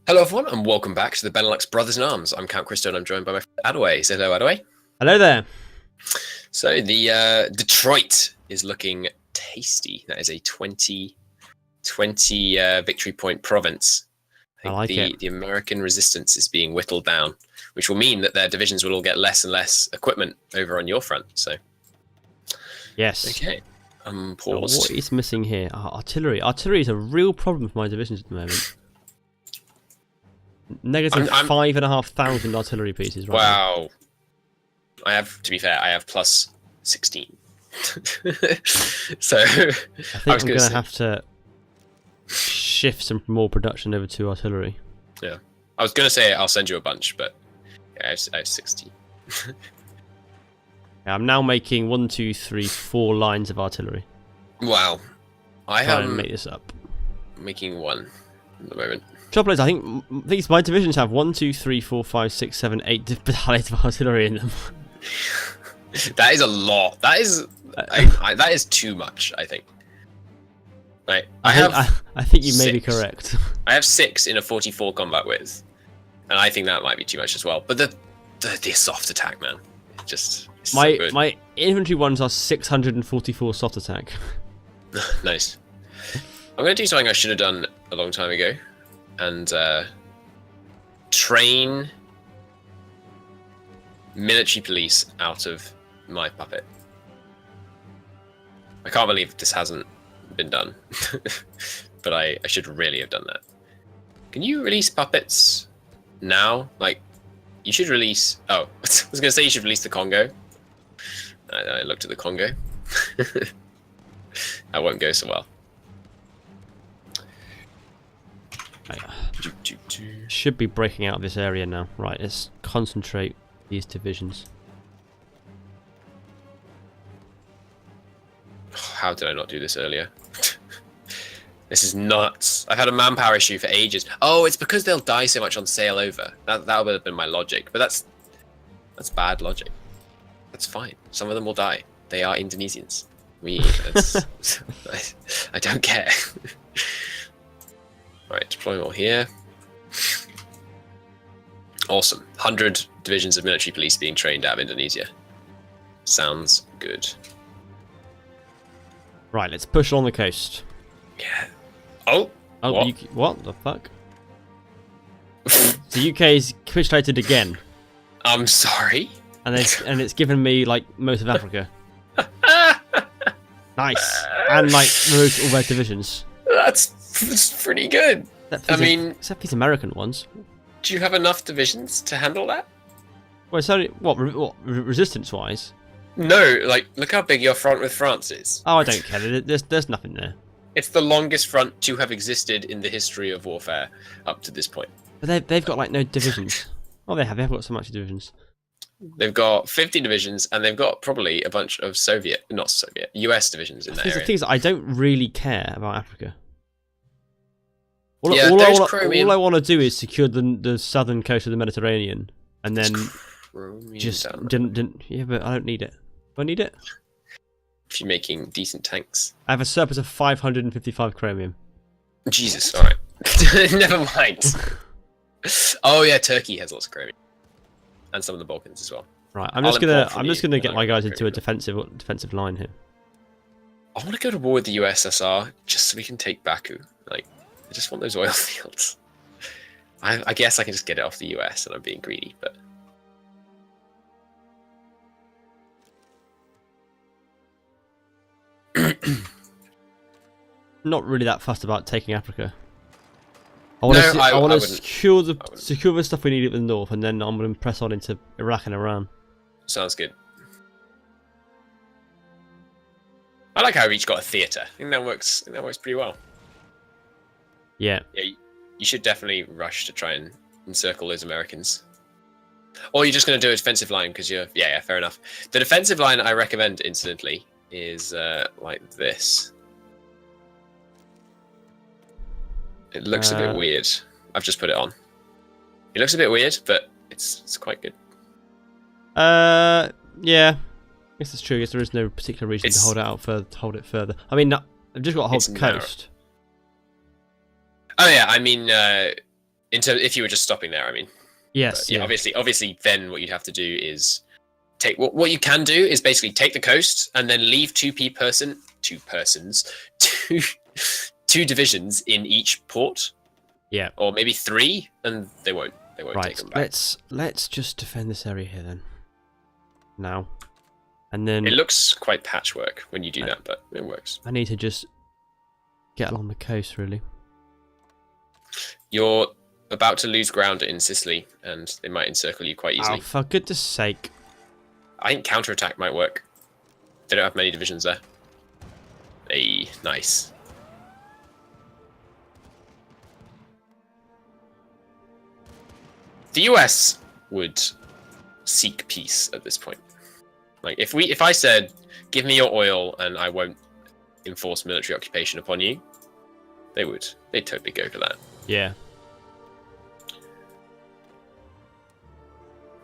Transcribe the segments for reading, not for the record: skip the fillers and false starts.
Hello everyone and welcome back to the Benelux Brothers in Arms. I'm Count Cristo and I'm joined by my friend Adaway. Say hello, Adaway. Hello there. So the Detroit is looking tasty. That is a 20 victory point province. I like it. The American resistance is being whittled down, which will mean that their divisions will all get less and less equipment over on your front. So yes. Okay. Paused. Now, what is missing here? Artillery. Artillery is a real problem for my divisions at the moment. Negative 5,500 artillery pieces right now. Wow. I have, to be fair, I have plus 16. So I think I'm going to have to shift some more production over to artillery. Yeah. I was going to say I'll send you a bunch, but yeah, I have 16. Yeah, I'm now making 1, 2, 3, 4 lines of artillery. Wow. I Try and am make this up. making one at the moment. Trouble is, I think these my divisions have 1, 2, 3, 4, 5, 6, 7, 8 battalions of artillery in them. That is a lot. That is that is too much, I think. Right. I think you may be 6. correct. I have 6 in a 44 combat width, and I think that might be too much as well. But the soft attack, man, it's so good. My infantry ones are 644 soft attack. Nice. I'm going to do something I should have done a long time ago, and train military police out of my puppet. I can't believe this hasn't been done, but I should really have done that. Can you release puppets now? Like, you should release... Oh, I was going to say you should release the Congo. I looked at the Congo. That won't go so well. Should be breaking out of this area now. Right, let's concentrate these divisions. How did I not do this earlier? This is nuts. I've had a manpower issue for ages. Oh, it's because they'll die so much on sail over. That would have been my logic, but that's bad logic. That's fine. Some of them will die. They are Indonesians. I don't care. Right, deploy all here. Awesome. 100 divisions of military police being trained out of Indonesia. Sounds good. Right, let's push along the coast. Yeah. Oh. Oh, what the fuck? The UK's capitulated again. I'm sorry. And it's given me like most of Africa. Nice. And like most all their divisions. That's pretty good. Except these American ones. Do you have enough divisions to handle that? Well, it's only what resistance-wise. No, like look how big your front with France is. Oh, I don't care. There's nothing there. It's the longest front to have existed in the history of warfare up to this point. But they've got like no divisions. Oh, they have. They've got so much divisions. They've got 50 divisions, and they've got probably a bunch of US divisions in that area. The thing is, I don't really care about Africa. All I want to do is secure the southern coast of the Mediterranean, and then just didn't. Yeah, but I don't need it. Do I need it? If you're making decent tanks. I have a surplus of 555 chromium. Jesus, all right. Never mind. Oh yeah, Turkey has lots of chromium, and some of the Balkans as well. Right, I'm just gonna get my guys into a defensive line here. I want to go to war with the USSR just so we can take Baku. Like, I just want those oil fields. I guess I can just get it off the US, and I'm being greedy, but. Not really that fussed about taking Africa. I want to secure the stuff we need at the north, and then I'm going to press on into Iraq and Iran. Sounds good. I like how we each got a theatre. I think that works. Pretty well. Yeah. Yeah. You should definitely rush to try and encircle those Americans. Or you're just going to do a defensive line because you're... Yeah, fair enough. The defensive line I recommend, incidentally, is like this. It looks a bit weird. I've just put it on. It looks a bit weird, but it's quite good. Yeah. I guess it's true. I guess there is no particular reason to hold it further. I mean, I've just got to hold the coast. Oh yeah, I mean, if you were just stopping there, I mean. Yes. But, yeah. Obviously, then what you'd have to do is take what you can do is basically take the coast and then leave two divisions in each port. Yeah. Or maybe 3, and they won't take them back. Let's just defend this area here then. Now. And then it looks quite patchwork when you do that, but it works. I need to just get along the coast, really. You're about to lose ground in Sicily, and they might encircle you quite easily. Oh, for goodness sake. I think counterattack might work. They don't have many divisions there. Hey, nice. The US would seek peace at this point. Like if I said, "Give me your oil and I won't enforce military occupation upon you," they'd totally go for that. Yeah.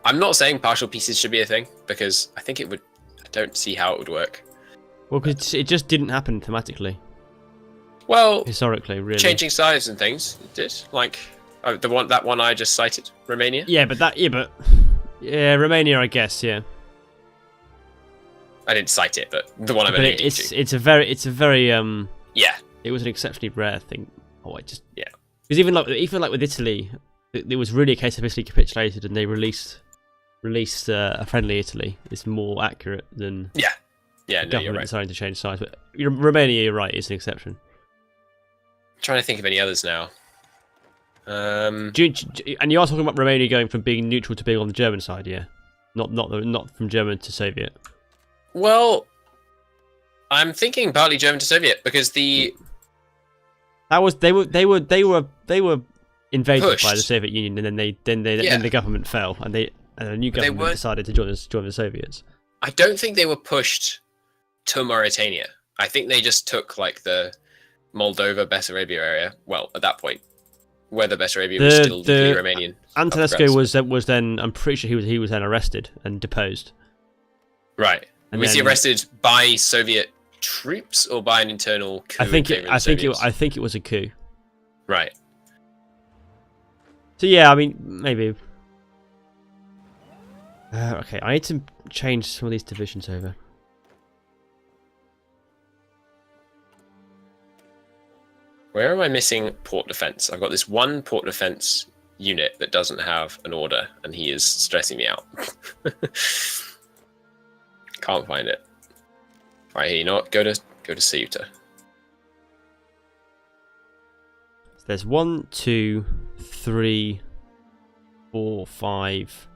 I'm not saying partial pieces should be a thing because I think it would. I don't see how it would work. Well, because it just didn't happen thematically. Well, historically, really. Changing sides and things, it did. Like that one I just cited, Romania. Yeah, Romania, I guess. Yeah. I didn't cite it, but the one I'm alluding to. It's a very yeah. It was an exceptionally rare thing. Because yeah. Because even like with Italy, it was really a case of Italy capitulated and they released a friendly Italy. It's more accurate than the government you're right. deciding to change sides. But Romania, you're right, is an exception. I'm trying to think of any others now. And you are talking about Romania going from being neutral to being on the German side, yeah? Not from German to Soviet. Well, I'm thinking partly German to Soviet because they were invaded by the Soviet Union, and then the government fell, and a new government decided to join the Soviets. I don't think they were pushed to Mauritania. I think they just took like the Moldova, Bessarabia area. Well, at that point, whether Bessarabia was still legally Romanian. Antonescu was then. I'm pretty sure he was then arrested and deposed. Right. And was he arrested by Soviet troops or by an internal coup? I think it was a coup. Right. So yeah, I mean maybe. Okay, I need to change some of these divisions over. Where am I missing port defense? I've got this one port defense unit that doesn't have an order, and he is stressing me out. Can't find it. Right here, you know what? Go to Ceuta. There's 1, 2, 3, 4, 5,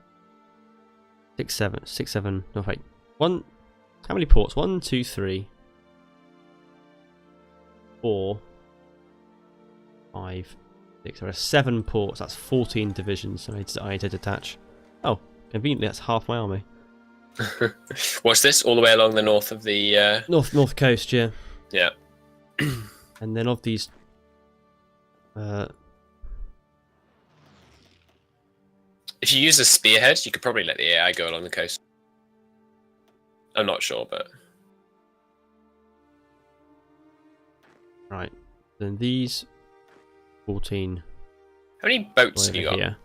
6, 7. No wait. How many ports? 1, 2, 3, 4, 5, 6. There are 7 ports. That's 14 divisions. So I need to detach. Oh, conveniently, that's half my army. What's this? All the way along the north of the north coast, yeah. Yeah. And then of these, if you use a spearhead, you could probably let the AI go along the coast. I'm not sure, but right. Then these 14. How many boats have you got? Here.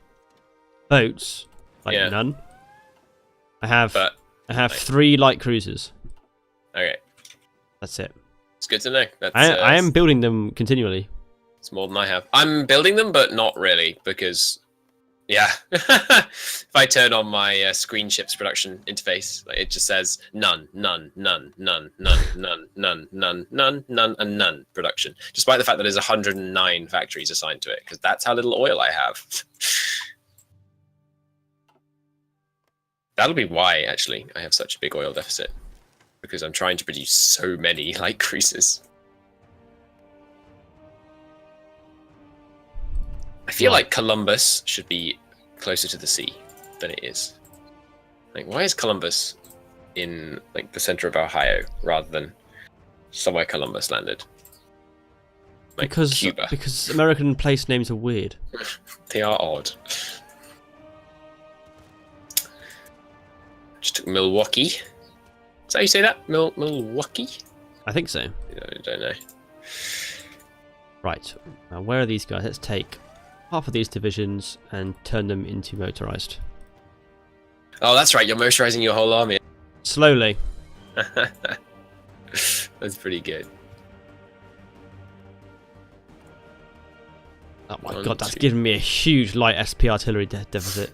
Boats? Like none. I have 3 light cruisers. Okay. That's it. It's good to know. I am building them continually. It's more than I have. I'm building them, but not really, because if I turn on my screen ships production interface, it just says none, and none production, despite the fact that there's 109 factories assigned to it, because that's how little oil I have. That'll be why, actually, I have such a big oil deficit, because I'm trying to produce so many light cruisers. I feel like Columbus should be closer to the sea than it is. Like, why is Columbus in like the center of Ohio rather than somewhere Columbus landed? Like Cuba. Because American place names are weird. They are odd. Just took Milwaukee. Is that how you say that? Milwaukee? I think so. I don't know. Right. Now, where are these guys? Let's take half of these divisions and turn them into motorized. Oh, that's right. You're motorizing your whole army. Slowly. That's pretty good. Oh my god, that's giving me a huge light SP artillery deficit.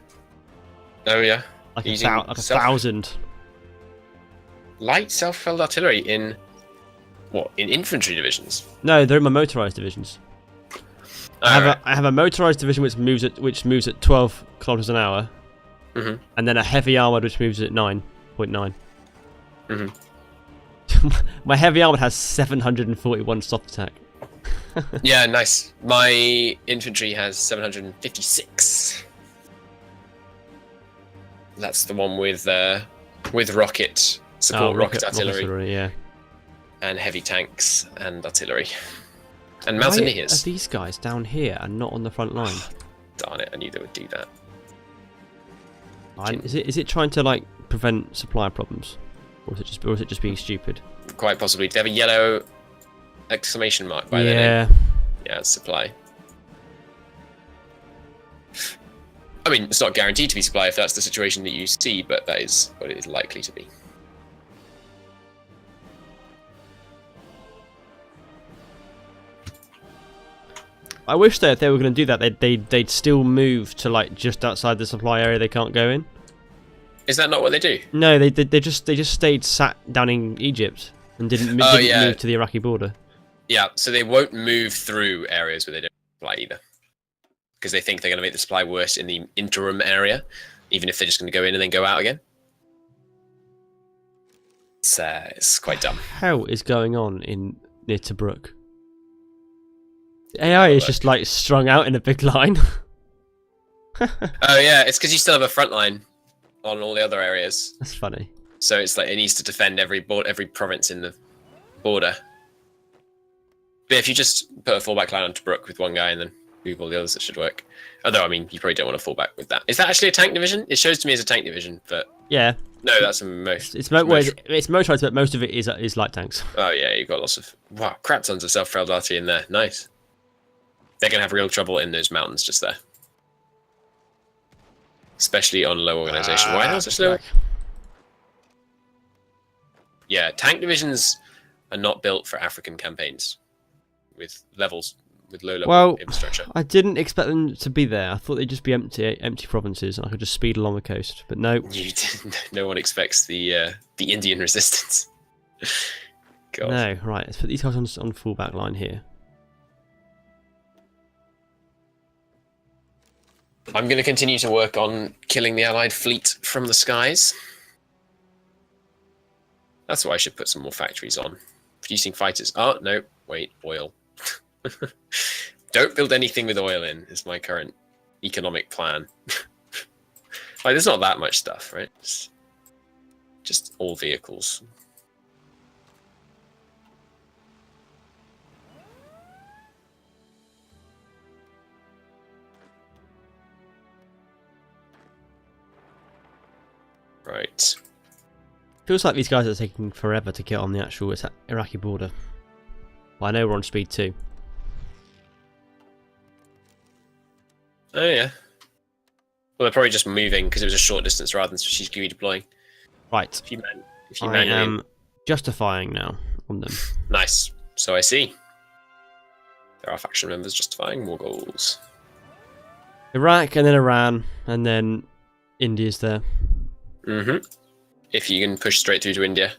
Oh yeah? Like a 1,000. Light self-propelled artillery in... what? In infantry divisions? No, they're in my motorized divisions. I have a motorized division which moves at 12 kilometers an hour, and then a heavy armored which moves at 9.9. My heavy armored has 741 soft attack. Yeah, nice. My infantry has 756. That's the one with rocket support, rocket artillery, yeah, and heavy tanks and artillery, and mountaineers. Why are these guys down here and not on the front line? Darn it! I knew they would do that. Is it trying to like prevent supply problems, or is it just being stupid? Quite possibly. Do they have a yellow exclamation mark by their name? Yeah, it's supply. I mean, it's not guaranteed to be supply if that's the situation that you see, but that is what it is likely to be. I wish that if they were going to do that, they'd still move to like just outside the supply area they can't go in. Is that not what they do? No, they just stayed sat down in Egypt and didn't move to the Iraqi border. Yeah, so they won't move through areas where they don't supply either, because they think they're going to make the supply worse in the interim area, even if they're just going to go in and then go out again. It's quite dumb. What the hell is going on near Tobruk? The AI is just like strung out in a big line. Oh yeah, it's because you still have a front line on all the other areas. That's funny. So it's like it needs to defend every province in the border. But if you just put a fallback line on Tobruk with one guy and then move all the others, it should work. Although, I mean, you probably don't want to fall back with that. Is that actually a tank division? It shows to me as a tank division, but yeah. No, that's a most. It's motorized, but most of it is light tanks. Oh yeah, you've got lots of crap tons of self-propelled artillery in there. Nice. They're gonna have real trouble in those mountains just there, especially on low organization. Why not so slow? Yeah, tank divisions are not built for African campaigns with low level infrastructure. I didn't expect them to be there. I thought they'd just be empty provinces, and I could just speed along the coast. But no, no one expects the Indian resistance. God. No, right. Let's put these guys on full back line here. I'm going to continue to work on killing the Allied fleet from the skies. That's why I should put some more factories on. Producing fighters. Oh, no. Wait. Oil. Don't build anything with oil in, is my current economic plan. Like, there's not that much stuff, right? It's just all vehicles. Right. Feels like these guys are taking forever to get on the actual Iraqi border. Well, I know we're on speed 2. Oh yeah. Well, they're probably just moving because it was a short distance rather than strategically redeploying. Right. I am justifying now on them. Nice. So I see. There are faction members justifying more goals. Iraq and then Iran and then India's there. If you can push straight through to India.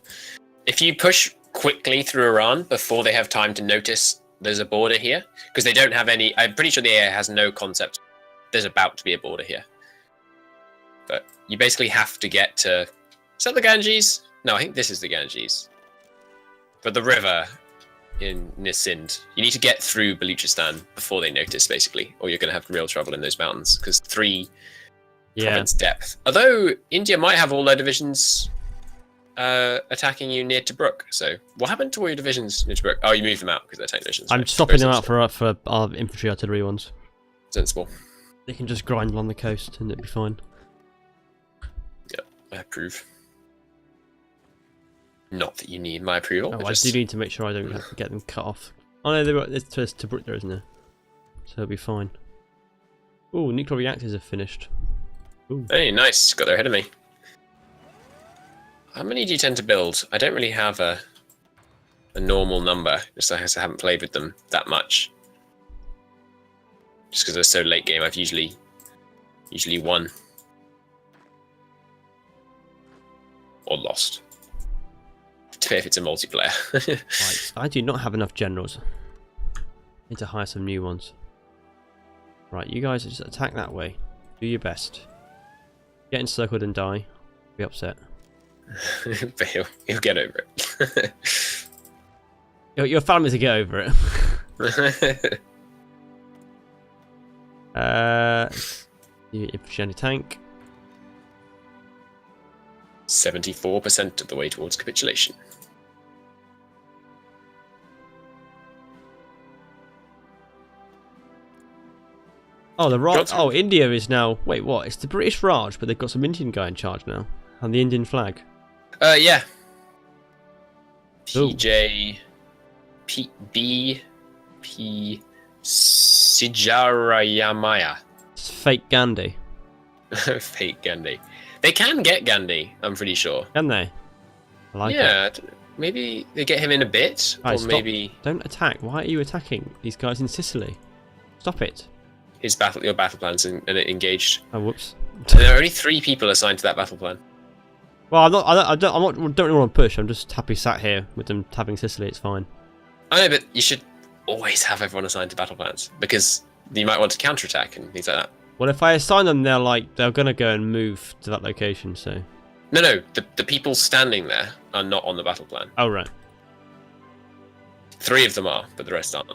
If you push quickly through Iran before they have time to notice there's a border here, because they don't have any. I'm pretty sure the AI has no concept there's about to be a border here. But you basically have to get to. Is that the Ganges? No, I think this is the Ganges. But the river near Sindh. You need to get through Baluchistan before they notice, basically, or you're going to have real trouble in those mountains, because 3 province depth. Although India might have all their divisions attacking you near Tobruk. So what happened to all your divisions near Tobruk? Oh, you moved them out because they're tank divisions. I'm swapping them out for our infantry artillery ones. Sensible. They can just grind along the coast and it'll be fine. Yep, I approve. Not that you need my approval. Oh, I do need to make sure I don't have to get them cut off. Oh no, there's Tobruk there, isn't there? So it'll be fine. Oh, nuclear reactors have finished. Ooh. Hey, nice. Got there ahead of me. How many do you tend to build? I don't really have a normal number, just because I haven't played with them that much. Just because they're so late game, I've usually won. Or lost. If it's a multiplayer. Right, I do not have enough generals. Need to hire some new ones. Right, you guys just attack that way. Do your best. Get encircled and die. Be upset. But he'll get over it. Your family to get over it. Infantry anti-tank. 74% of the way towards capitulation. Oh, the Raj. Oh, India is now. Wait, what? It's the British Raj, but they've got some Indian guy in charge now, and the Indian flag. Yeah. Ooh. B. Sijarayamaya. It's fake Gandhi. Fake Gandhi. They can get Gandhi, I'm pretty sure. Can they? I like it. Maybe they get him in a bit, right, or stop. maybe. Don't attack. Why are you attacking these guys in Sicily? Stop it. Your battle plan's engaged. Oh, whoops. And there are only 3 people assigned to that battle plan. Well, I don't really want to push. I'm just happy sat here with them tapping Sicily. It's fine. I know, but you should always have everyone assigned to battle plans because you might want to counterattack and things like that. Well, if I assign them, they're gonna go and move to that location. So. No. The people standing there are not on the battle plan. Oh right. 3 of them are, but the rest aren't.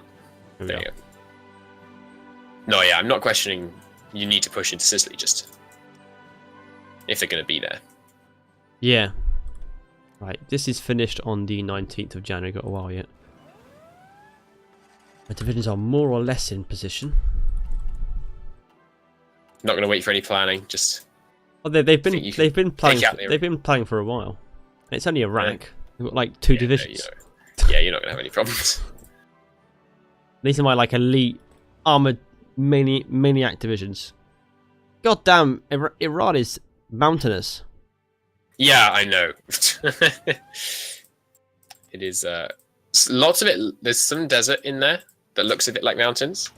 There you go. No, yeah, I'm not questioning. You need to push into Sicily, just if they're going to be there. Yeah. Right. This is finished on the 19th of January. Got a while yet. My divisions are more or less in position. Not going to wait for any planning. Just. Oh, they've been planning for a while. It's only a rank. Yeah. They've got like 2 divisions. Yeah, you're not going to have any problems. These are my like elite armored maniac divisions. God damn, Iran is mountainous. Yeah, I know. It is. Lots of it. There's some desert in there that looks a bit like mountains,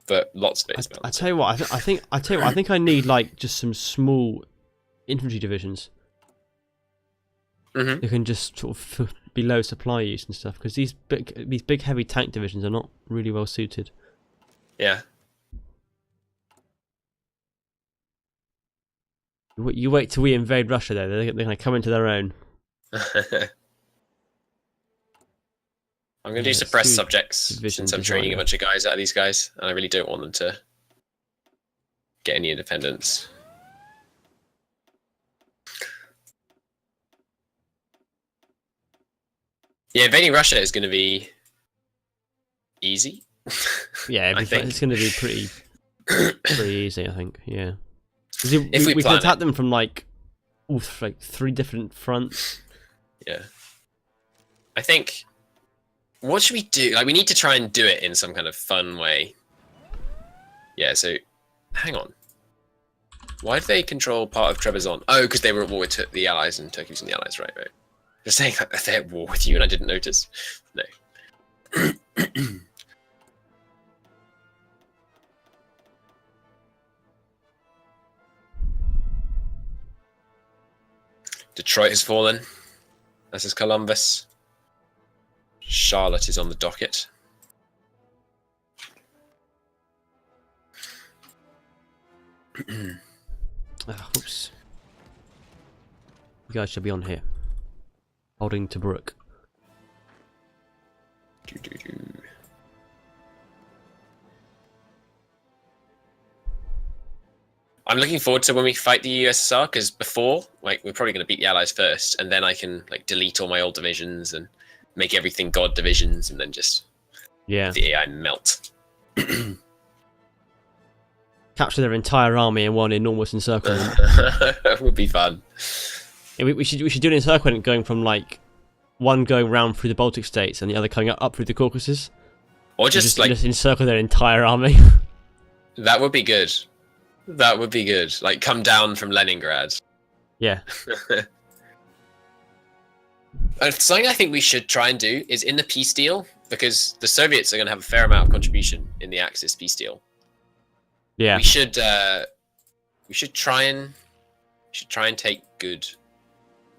but lots of it is mountains. I tell you what. I think I need like just some small infantry divisions. Mm-hmm. Who can just sort of be low supply use and stuff, because these big heavy tank divisions are not really well suited. Yeah. You wait till we invade Russia, though. They're going to come into their own. I'm going to do suppress subjects since I'm training a bunch of guys out of these guys, and I really don't want them to get any independence. Yeah, invading Russia is going to be easy. Yeah, it's going to be pretty easy, I think. Yeah. If we can attack them from like 3 different fronts. Yeah. I think. What should we do? Like, we need to try and do it in some kind of fun way. Yeah. So, hang on. Why do they control part of Trebizond? Oh, because they were at war with the Allies, and Turkey was in the Allies, right? Just saying that they're at war with you, and I didn't notice. No. Detroit has fallen. This is Columbus. Charlotte is on the docket. Oops. You guys should be on here. Holding Tobruk. I'm looking forward to when we fight the USSR, because before, like, we're probably going to beat the Allies first, and then I can like delete all my old divisions and make everything God divisions, and then just the AI melt. Capture their entire army in one enormous encirclement. That would be fun. Yeah, we should do an encirclement going from like one going round through the Baltic states and the other coming up through the Caucasus. Or just like encircle their entire army. That would be good. That would be good. Like, come down from Leningrad. Yeah. Something I think we should try and do is in the peace deal, because the Soviets are going to have a fair amount of contribution in the Axis peace deal. Yeah. We should try and take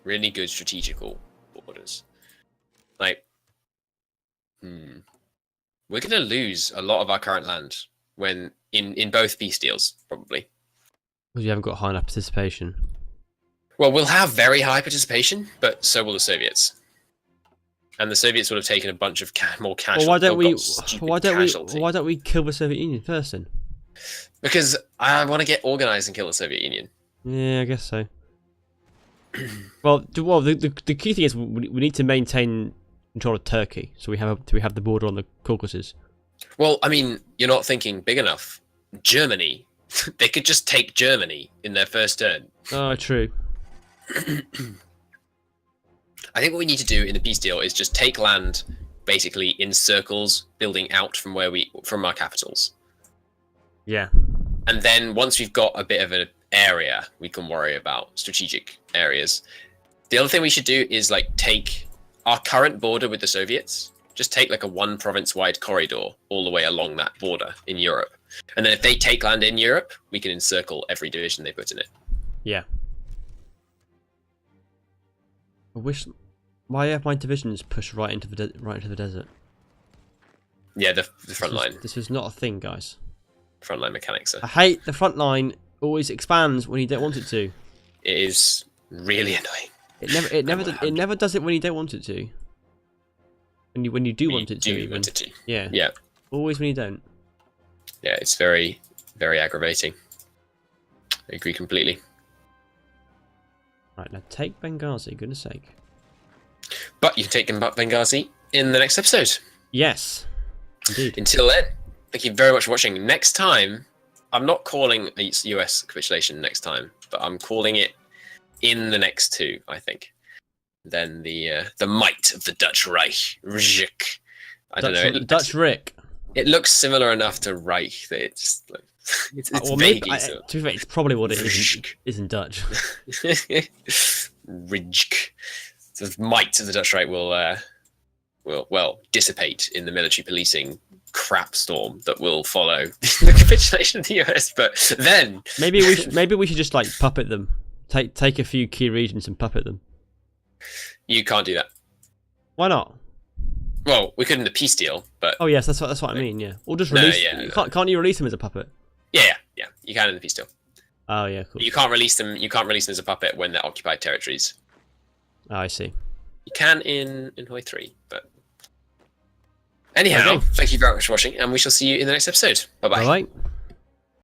really good strategical borders. Like, we're going to lose a lot of our current land when in both peace deals, probably. Because you haven't got high enough participation. Well, we'll have very high participation, but so will the Soviets. And the Soviets would have taken a bunch of more casual. Well, why don't we kill the Soviet Union first then? Because I want to get organized and kill the Soviet Union. Yeah, I guess so. well, the key thing is we need to maintain control of Turkey, so we have the border on the Caucasus. Well, I mean, you're not thinking big enough. Germany, they could just take Germany in their first turn. Oh, true. I think what we need to do in the peace deal is just take land, basically in circles, building out from our capitals. Yeah. And then once we've got a bit of an area, we can worry about strategic areas. The other thing we should do is like take our current border with the Soviets, just take like a one province wide corridor all the way along that border in Europe. And then if they take land in Europe, we can encircle every division they put in it. Yeah. I wish. Why have my divisions pushed right into the desert? Yeah, the front line. This is not a thing, guys. Frontline mechanics. I hate the front line always expands when you don't want it to. It is really annoying. It never does it when you don't want it to. When you do want it to. Yeah. Yeah. Always when you don't. Yeah, it's very, very aggravating. I agree completely. Right, now take Benghazi, goodness sake. But you can take Benghazi in the next episode. Yes, indeed. Until then, thank you very much for watching. Next time, I'm not calling a US capitulation next time, but I'm calling it in the next two, I think. Then the might of the Dutch Reich. I don't know. Dutch Rick. It looks similar enough to Reich that it just like it's well, vaguely to be fair, it's probably what it is in Dutch. Ridge. The might of the Dutch Reich will dissipate in the military policing crap storm that will follow the capitulation of the US. But then maybe we should just like puppet them. Take a few key regions and puppet them. You can't do that. Why not? Well, we could in the peace deal, but oh yes, that's what I mean. Yeah, or just release. No, yeah, can't you release them as a puppet? Yeah, you can in the peace deal. Oh yeah, cool. You can't release them. You can't release them as a puppet when they're occupied territories. Oh, I see. You can in HOI4, but anyhow, Thank you very much for watching, and we shall see you in the next episode. Bye bye. Bye bye.